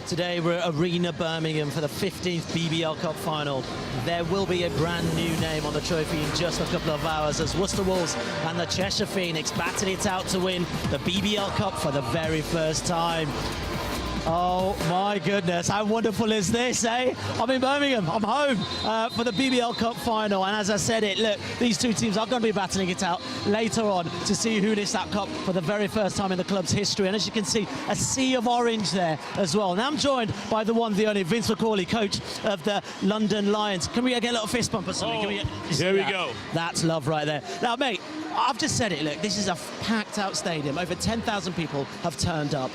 Today we're at Arena Birmingham for the 15th BBL Cup Final. There will be a brand new name on the trophy in just a couple of hours as Worcester Wolves and the Cheshire Phoenix battle it out to win the BBL Cup for the very first time. Oh my goodness, how wonderful is this, eh? I'm in Birmingham, I'm home for the BBL Cup Final, and as I said it, look, these two teams are going to be battling it out later on to see who lifts that cup for the very first time in the club's history, and as you can see, a sea of orange there as well. Now I'm joined by the one, the only, Vince McCauley, coach of the London Lions. Can we get a little fist bump or something? Here we go. That's love right there. Now, mate, I've just said it, look, this is a packed out stadium. Over 10,000 people have turned up.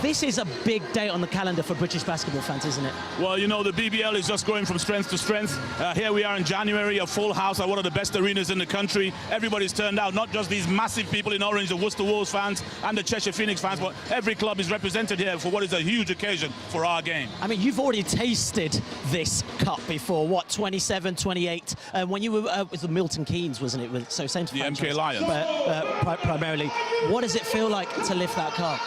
This is a big day on the calendar for British basketball fans, isn't it? Well, you know, the BBL is just going from strength to strength. Here we are in January, a full house at one of the best arenas in the country. Everybody's turned out, not just these massive people in orange, the Worcester Wolves fans and the Cheshire Phoenix fans, but every club is represented here for what is a huge occasion for our game. I mean, you've already tasted this cup before, what, 27, 28? When you were with the Milton Keynes, wasn't it? So same the MK Lions. Primarily. What does it feel like to lift that cup?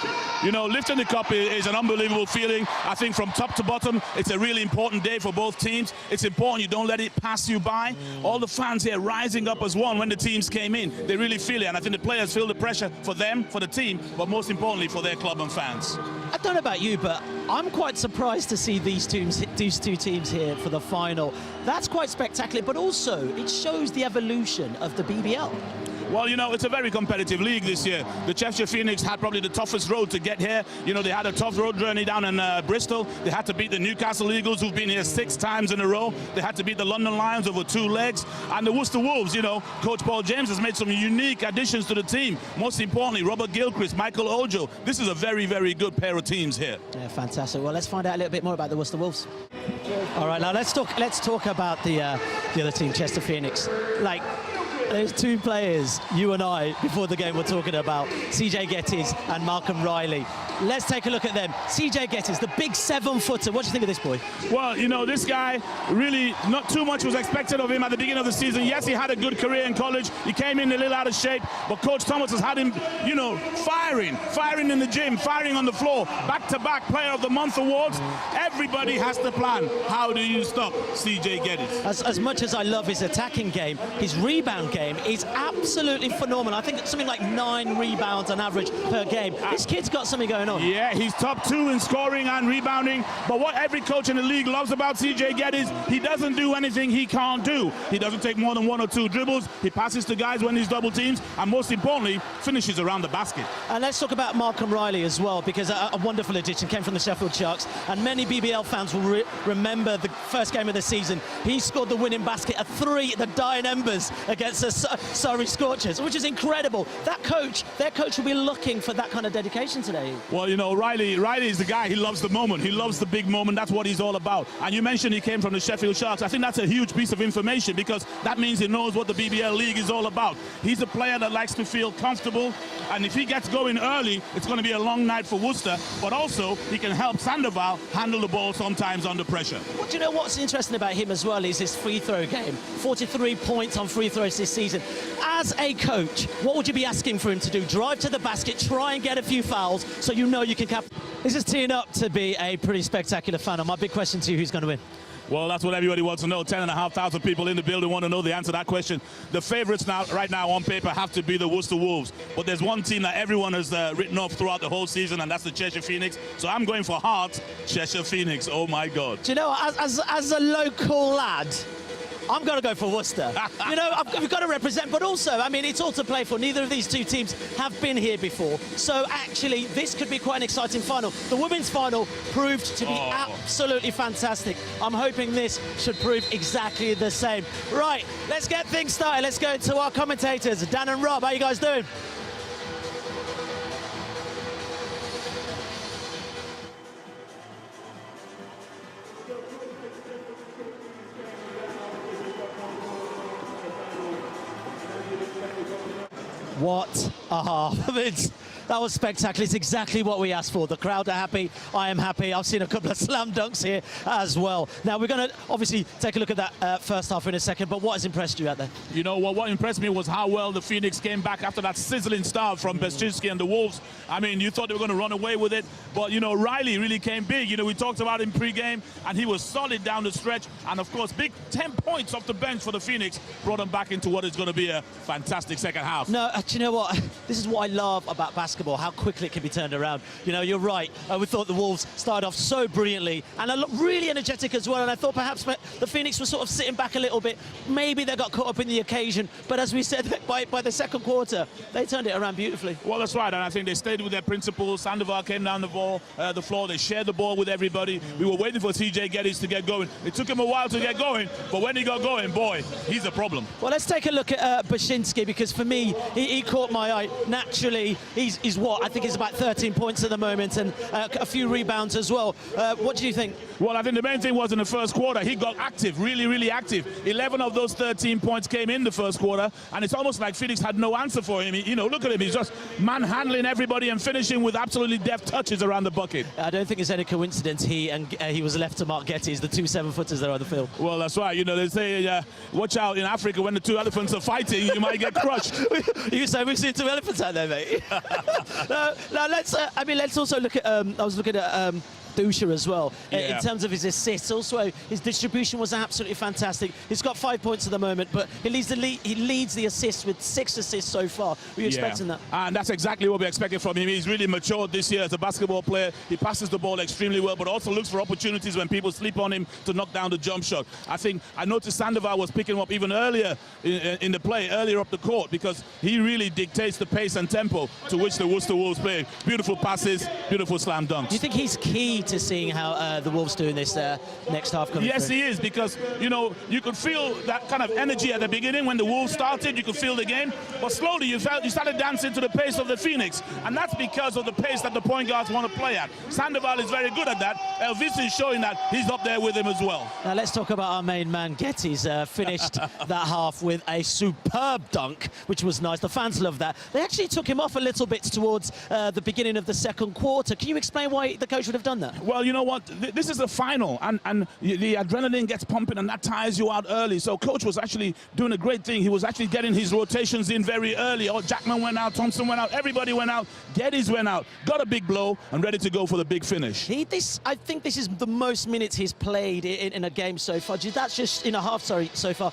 You know, lifting the cup is an unbelievable feeling. I think from top to bottom, it's a really important day for both teams. It's important you don't let it pass you by. All the fans here rising up as one when the teams came in. They really feel it, and I think the players feel the pressure for them, for the team, but most importantly for their club and fans. I don't know about you, but I'm quite surprised to see these two teams here for the final. That's quite spectacular, but also it shows the evolution of the BBL. Well, you know, it's a very competitive league this year. The Cheshire Phoenix had probably the toughest road to get here. You know, they had a tough road journey down in Bristol. They had to beat the Newcastle Eagles, who've been here 6 times in a row. They had to beat the London Lions over 2 legs. And the Worcester Wolves, you know, Coach Paul James has made some unique additions to the team. Most importantly, Robert Gilchrist, Michael Ojo. This is a very, very good pair of teams here. Yeah, fantastic. Well, let's find out a little bit more about the Worcester Wolves. All right, now let's talk about the other team, Chester Phoenix. Like, there's 2 players, you and I, before the game, were talking about, CJ Gettys and Malcolm Riley. Let's take a look at them. CJ Gettys, the big 7-footer. What do you think of this boy? Well, you know, this guy, really, not too much was expected of him at the beginning of the season. Yes, he had a good career in college. He came in a little out of shape, but Coach Thomas has had him, you know, firing in the gym, firing on the floor, back-to-back Player of the Month awards. Everybody has to plan. How do you stop CJ Gettys? As much as I love his attacking game, his rebound game is absolutely phenomenal. I think it's something like 9 rebounds on average per game. This kid's got something going on. Yeah, he's top 2 in scoring and rebounding. But what every coach in the league loves about CJ Gettys, he doesn't do anything he can't do. He doesn't take more than 1 or 2 dribbles. He passes to guys when he's double teams, and most importantly, finishes around the basket. And let's talk about Malcolm Riley as well, because a wonderful addition came from the Sheffield Sharks, and many BBL fans will remember the first game of the season. He scored the winning basket, a 3 at the dying embers against the Surrey Scorchers, which is incredible. Their coach will be looking for that kind of dedication today. Well, you know, Riley is the guy. He loves the moment. He loves the big moment. That's what he's all about. And you mentioned he came from the Sheffield Sharks. I think that's a huge piece of information, because that means he knows what the BBL league is all about. He's a player that likes to feel comfortable, and if he gets going early, it's going to be a long night for Worcester, but also he can help Sandoval handle the ball sometimes under pressure. Well, do you know what's interesting about him as well is his free throw game. 43 points on free throws this season. As a coach, what would you be asking for him to do? Drive to the basket, try and get a few fouls so you know you can cap. This is teeing up to be a pretty spectacular final. My big question to you, who's going to win? Well, that's what everybody wants to know. 10,500 people in the building want to know the answer to that question. The favorites right now on paper have to be the Worcester Wolves. But there's one team that everyone has written off throughout the whole season, and that's the Cheshire Phoenix. So I'm going for heart, Cheshire Phoenix. Oh, my God. Do you know, as a local lad, I'm going to go for Worcester. You know, we've got to represent, but also, I mean, it's all to play for. Neither of these 2 teams have been here before. So, actually, this could be quite an exciting final. The women's final proved to be absolutely fantastic. I'm hoping this should prove exactly the same. Right, let's get things started. Let's go to our commentators, Dan and Rob. How you guys doing? What a half. That was spectacular. It's exactly what we asked for. The crowd are happy. I am happy. I've seen a couple of slam dunks here as well. Now, we're going to obviously take a look at that first half in a second, but what has impressed you out there? You know, what impressed me was how well the Phoenix came back after that sizzling start from Beschinsky and the Wolves. I mean, you thought they were going to run away with it, but, you know, Riley really came big. You know, we talked about him pre-game, and he was solid down the stretch. And, of course, big 10 points off the bench for the Phoenix brought them back into what is going to be a fantastic second half. No, do you know what? This is what I love about basketball, how quickly it can be turned around. You know, you're right. We thought the Wolves started off so brilliantly and really energetic as well. And I thought perhaps the Phoenix was sort of sitting back a little bit. Maybe they got caught up in the occasion. But as we said, by the second quarter, they turned it around beautifully. Well, that's right. And I think they stayed with their principles. Sandoval came down the floor. They shared the ball with everybody. We were waiting for CJ Geddes to get going. It took him a while to get going. But when he got going, boy, he's a problem. Well, let's take a look at Beschinsky, because for me, he caught my eye. Naturally, he's what? I think he's about 13 points at the moment and a few rebounds as well. What do you think? Well, I think the main thing was in the first quarter, he got active, really, really active. 11 of those 13 points came in the first quarter, and it's almost like Phoenix had no answer for him. You know, look at him. He's just manhandling everybody and finishing with absolutely deft touches around the bucket. I don't think it's any coincidence he was left to Mark Getty, the 2 7-footers there on the field. Well, that's right. You know, they say, watch out in Africa when the 2 elephants are fighting, you might get crushed. You say we've seen 2 elephants out there, mate. Now let's also look at. I was looking at. Dusha as well, in terms of his assists. Also, his distribution was absolutely fantastic. He's got 5 points at the moment, but he leads the assists with 6 assists so far. Were you expecting that? And that's exactly what we expected from him. He's really matured this year as a basketball player. He passes the ball extremely well, but also looks for opportunities when people sleep on him to knock down the jump shot. I noticed Sandoval was picking him up even earlier in the play, earlier up the court, because he really dictates the pace and tempo to which the Worcester Wolves play. Beautiful passes, beautiful slam dunks. Do you think he's key to seeing how the Wolves do in this next half coming Yes, through? he is, because, you know, you could feel that kind of energy at the beginning when the Wolves started. You could feel the game, but slowly you started dancing to the pace of the Phoenix, and that's because of the pace that the point guards want to play at. Sandoval is very good at that. Elvis is showing that he's up there with him as well. Now let's talk about our main man. Geddes finished that half with a superb dunk, which was nice. The fans loved that. They actually took him off a little bit towards the beginning of the second quarter. Can you explain why the coach would have done that? Well, you know what? This is a final, and the adrenaline gets pumping, and that tires you out early. So coach was actually doing a great thing. He was actually getting his rotations in very early. Oh, Jackman went out, Thompson went out, everybody went out, Geddes went out, got a big blow, and ready to go for the big finish. I think this is the most minutes he's played in a game so far. That's just in a half, sorry, so far.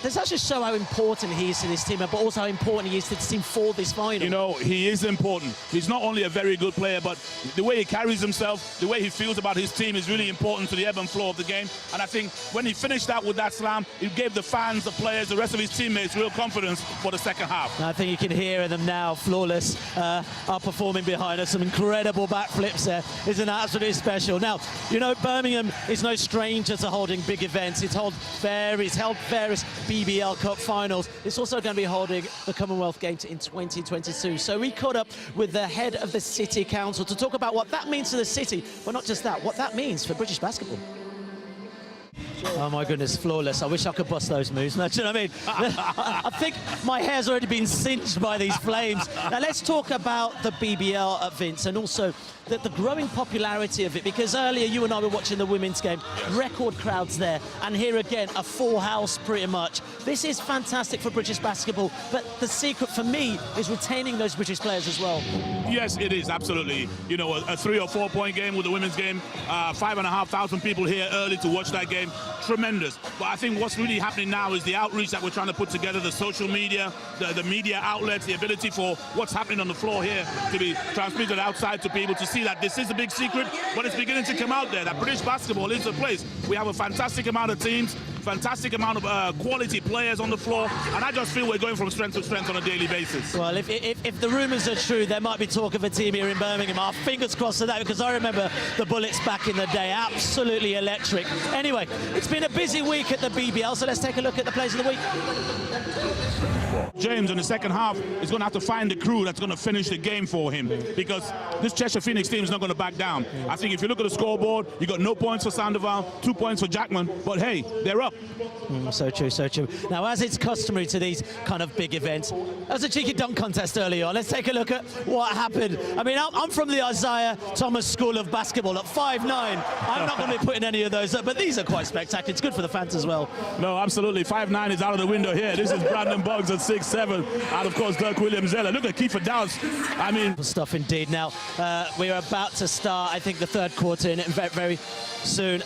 Does that just show how important he is to this team, but also how important he is to this team for this final? You know, he is important. He's not only a very good player, but the way he carries himself, the way he feels about his team is really important to the ebb and flow of the game. And I think when he finished that with that slam, it gave the fans, the players, the rest of his teammates real confidence for the second half. I think you can hear them now, Flawless, are performing behind us. Some incredible backflips there. Isn't that absolutely special? Now, you know, Birmingham is no stranger to holding big events. It's held various BBL CUP Finals. It's also going to be holding the Commonwealth Games in 2022. So we caught up with the head of the City Council to talk about what that means to the city, but not just that, what that means for British basketball. Oh my goodness, Flawless. I wish I could bust those moves. No, do you know what I mean? I think my hair's already been singed by these flames. Now let's talk about the BBL, Vince, and also the growing popularity of it, because earlier you and I were watching the women's game, record crowds there, and here again, a full house pretty much. This is fantastic for British basketball, but the secret for me is retaining those British players as well. Yes, it is, absolutely. You know, a 3 or 4 point game with the women's game, 5,500 people here early to watch that game. Tremendous. But I think what's really happening now is the outreach that we're trying to put together, the social media, the media outlets, the ability for what's happening on the floor here to be transmitted outside to people to see that this is a big secret, but it's beginning to come out there, that British basketball is the place. We have a fantastic amount of teams, fantastic amount of quality players on the floor, and I just feel we're going from strength to strength on a daily basis. Well, if the rumours are true, there might be talk of a team here in Birmingham. Our fingers crossed for that, because I remember the Bullets back in the day, absolutely electric. Anyway, it's been a busy week at the BBL, so let's take a look at the plays of the week. James in the second half is going to have to find the crew that's going to finish the game for him, because this Cheshire Phoenix team is not going to back down. I think if you look at the scoreboard, you got no points for Sandoval, 2 points for Jackman, but hey, they're up. So true, so true. Now, as it's customary to these kind of big events, there was a cheeky dunk contest earlier on. Let's take a look at what happened. I mean, I'm from the Isaiah Thomas School of Basketball at 5'9". I'm not going to be putting any of those up, but these are quite spectacular. It's good for the fans as well. No, absolutely. 5'9" is out of the window here. This is Brandon Boggs at 6'7", and of course Dirk Williams-Zeller. Look at Kiefer Downs. I mean, Stuff indeed. Now, we're about to start, I think, the third quarter in very soon.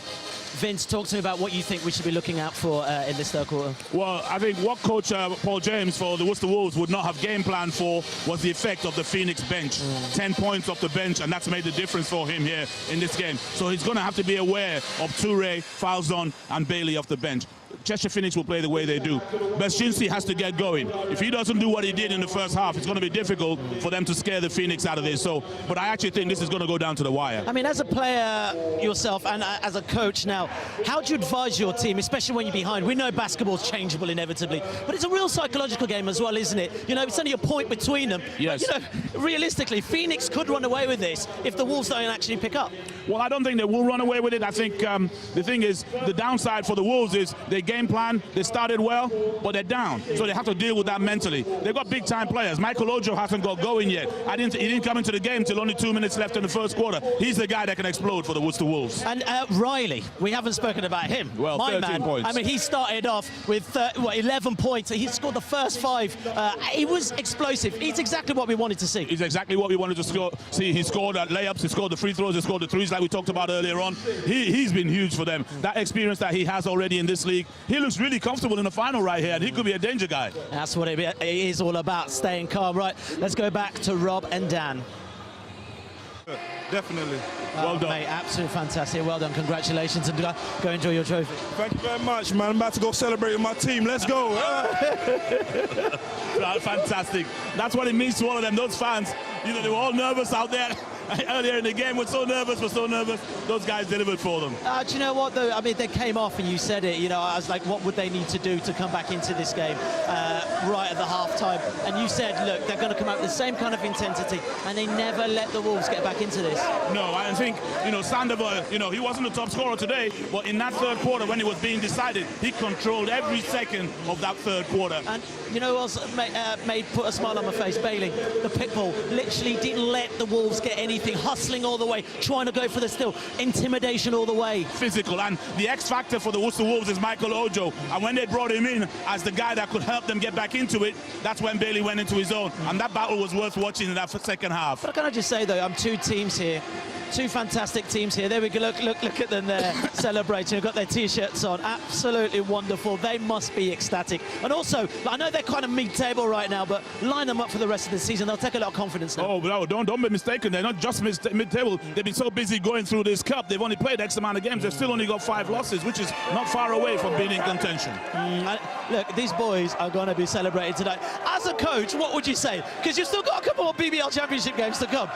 Vince, talk to me about what you think we should be looking out for in this third quarter. Well, I think what Coach Paul James for the Worcester Wolves would not have game planned for was the effect of the Phoenix bench. 10 points off the bench, and that's made the difference for him here in this game. So he's going to have to be aware of Toure, Falzon, and Bailey off the bench. Cheshire Phoenix will play the way they do. Beshinski has to get going. If he doesn't do what he did in the first half, it's going to be difficult for them to scare the Phoenix out of this. So, but I actually think this is going to go down to the wire. I mean, as a player yourself and as a coach now, how do you advise your team, especially when you're behind? We know basketball's changeable inevitably, but it's a real psychological game as well, isn't it? You know, it's only a point between them. Yes. But, you know, realistically, Phoenix could run away with this if the Wolves don't actually pick up. Well, I don't think they will run away with it. I think the thing is, the downside for the Wolves is their game plan. They started well, but they're down. So they have to deal with that mentally. They've got big-time players. Michael Ojo hasn't got going yet. He didn't come into the game till only 2 minutes left in the first quarter. He's the guy that can explode for the Worcester Wolves. And Riley, we haven't spoken about him. Well, my 13 man. points. I mean, he started off with 11 points. He scored the first 5. He was explosive. He's exactly what we wanted to see. He's exactly what we wanted to see. He scored at layups, he scored the free throws, he scored the threes like we talked about earlier on. He's been huge for them. That experience that he has already in this league, he looks really comfortable in the final right here, and he could be a danger guy. That's what it is all about, staying calm. Right, let's go back to Rob and Dan. Definitely. Well done. Mate, absolutely fantastic. Well done. Congratulations, and go enjoy your trophy. Thank you very much, man. I'm about to go celebrate with my team. Let's go. Fantastic. That's what it means to all of them. Those fans, you know, they were all nervous out there. Earlier in the game, we're so nervous. Those guys delivered for them. Do you know what, though? I mean, they came off, and you said it. You know, I was like, what would they need to do to come back into this game right at the half-time? And you said, look, they're going to come out with the same kind of intensity, and they never let the Wolves get back into this. No, I think, you know, Sandoval, you know, he wasn't the top scorer today, but in that third quarter, when it was being decided, he controlled every second of that third quarter. And you know what put a smile on my face? Bailey, the pit bull, literally didn't let the Wolves get anything, hustling all the way, trying to go for the steal, intimidation all the way. Physical, and the X factor for the Worcester Wolves is Michael Ojo, and when they brought him in as the guy that could help them get back into it, that's when Bailey went into his own, and that battle was worth watching in that second half. But can I just say, though, I'm two teams here. Two fantastic teams here. There we go. Look at them there celebrating. They've got their T-shirts on. Absolutely wonderful. They must be ecstatic. And also, I know they're kind of mid-table right now, but line them up for the rest of the season. They'll take a lot of confidence now. Oh, no, don't be mistaken. They're not just mid-table. They've been so busy going through this cup. They've only played X amount of games. They've still only got 5 losses, which is not far away from being in contention. Look, these boys are going to be celebrated tonight. As a coach, what would you say? Because you've still got a couple more BBL Championship games to come.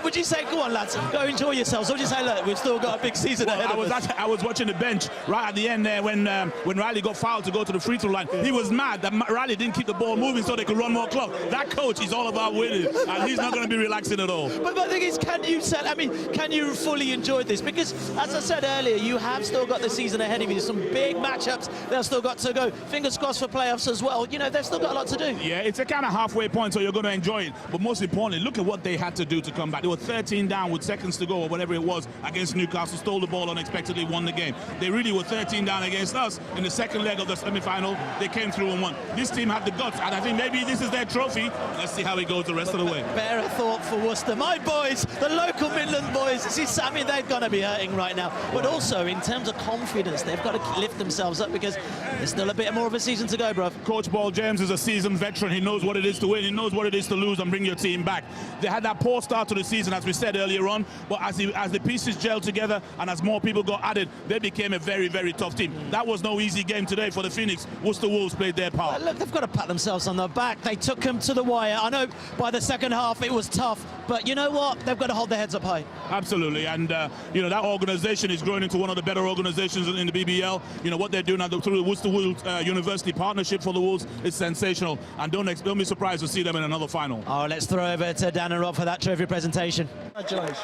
Would you say, go on, lads, go enjoy yourselves? Or would you say, look, we've still got a big season ahead of us? I was watching the bench right at the end there when Riley got fouled to go to the free throw line. He was mad that Riley didn't keep the ball moving so they could run more clock. That coach is all about winning, and he's not going to be relaxing at all. But the thing is, can you fully enjoy this? Because, as I said earlier, you have still got the season ahead of you. There's some big matchups they've still got to go. Fingers crossed for playoffs as well. You know, they've still got a lot to do. Yeah, it's a kind of halfway point, so you're going to enjoy it. But most importantly, look at what they had to do to come back. They were 13 down with seconds to go, or whatever it was, against Newcastle, stole the ball unexpectedly, won the game. They really were 13 down against us in the second leg of the semi-final. They came through and won. This team had the guts, and I think maybe this is their trophy. Let's see how it goes the rest of the way. Bear a thought for Worcester. My boys, the local Midland boys, I mean, they're going to be hurting right now. But also, in terms of confidence, they've got to lift themselves up because there's still a bit more of a season to go, bruv. Coach Paul James is a seasoned veteran. He knows what it is to win. He knows what it is to lose and bring your team back. They had that poor start to the season, as we said earlier on, but as the pieces gelled together and as more people got added, they became a very, very tough team. That was no easy game today for the Phoenix. Worcester Wolves played their part. Look, they've got to pat themselves on the back. They took them to the wire. I know by the second half it was tough, but you know what? They've got to hold their heads up high. Absolutely, and you know, that organization is growing into one of the better organizations in the BBL. You know, what they're doing through the Worcester Wolves University partnership for the Wolves is sensational, and don't be surprised to see them in another final. Oh, let's throw over to Dan and Rob for that trophy presentation. Congratulations.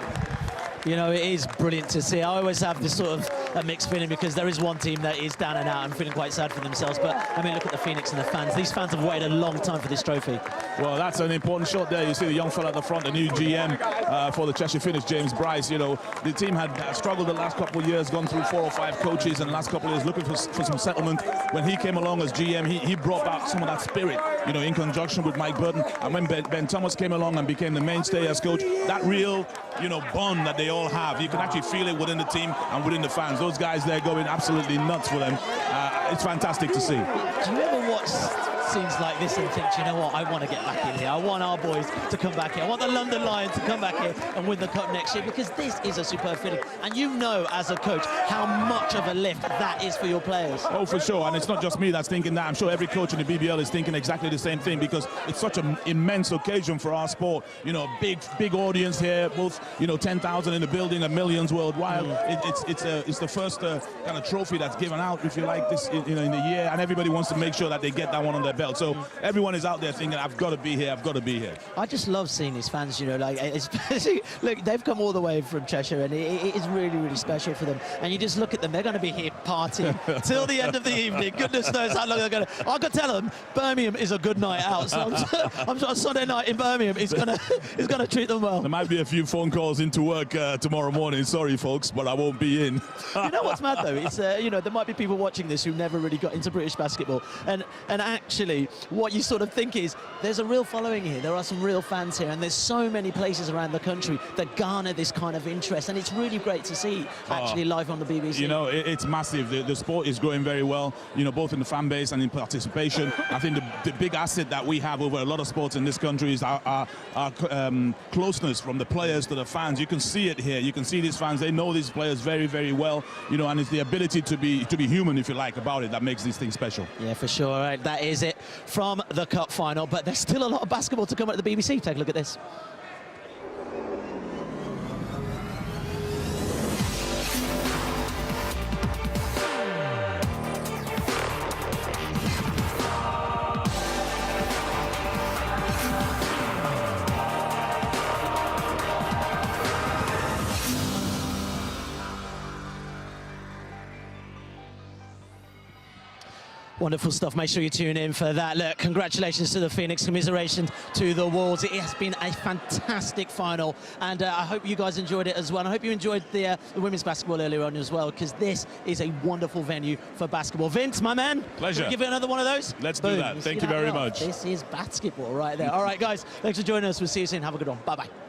You know, it is brilliant to see. I always have this sort of a mixed feeling, because there is one team that is down and out and feeling quite sad for themselves. But I mean, look at the Phoenix and the fans. These fans have waited a long time for this trophy. Well, that's an important shot there. You see the young fella at the front, the new GM for the Cheshire Phoenix, James Bryce. You know, the team had struggled the last couple of years, gone through 4 or 5 coaches in the last couple of years, looking for some settlement. When he came along as GM, he brought back some of that spirit, you know, in conjunction with Mike Burton. And when Ben Thomas came along and became the mainstay as coach, that real, you know, bond that they all have, you can actually feel it within the team and within the fans. Those guys, they're going absolutely nuts for them. It's fantastic to see. Do you ever watch scenes like this and think, you know what, I want to get back in here. I want our boys to come back here. I want the London Lions to come back here and win the Cup next year, because this is a superb feeling. And you know, as a coach, how much of a lift that is for your players. Oh, for sure. And it's not just me that's thinking that. I'm sure every coach in the BBL is thinking exactly the same thing, because it's such an immense occasion for our sport. You know, big audience here, both, you know, 10,000 in the building and millions worldwide. It's the first kind of trophy that's given out, if you like, this, you know, in the year, and everybody wants to make sure that they get that one on their belt. So everyone is out there thinking, I've got to be here, I've got to be here. I just love seeing these fans, you know, like, especially, look, they've come all the way from Cheshire, and it is really, really special for them. And you just look at them, they're going to be here partying till the end of the evening. Goodness knows how long they're going to. I could tell them Birmingham is a good night out. So I'm sure Sunday night in Birmingham is going to treat them well. There might be a few phone calls into work tomorrow morning. Sorry, folks, but I won't be in. You know what's mad, though? It's, you know, there might be people watching this who never really got into British basketball. And actually, what you sort of think is, there's a real following here. There are some real fans here, and there's so many places around the country that garner this kind of interest, and it's really great to see actually live on the BBC. You know, it's massive. The sport is growing very well, you know, both in the fan base and in participation. I think the big asset that we have over a lot of sports in this country is our closeness from the players to the fans. You can see it here. You can see these fans. They know these players very, very well, you know, and it's the ability to be human, if you like, about it that makes these things special. Yeah, for sure. All right, that is it from the Cup Final, but there's still a lot of basketball to come at the BBC. Take a look at this. Wonderful stuff. Make sure you tune in for that. Look, congratulations to the Phoenix, commiserations to the Wolves. It has been a fantastic final, and I hope you guys enjoyed it as well. And I hope you enjoyed the women's basketball earlier on as well, because this is a wonderful venue for basketball. Vince, my man, pleasure. Give it another one of those. Let's do that. Thank you very much. This is basketball right there. All right, guys, thanks for joining us. We'll see you soon. Have a good one. Bye-bye.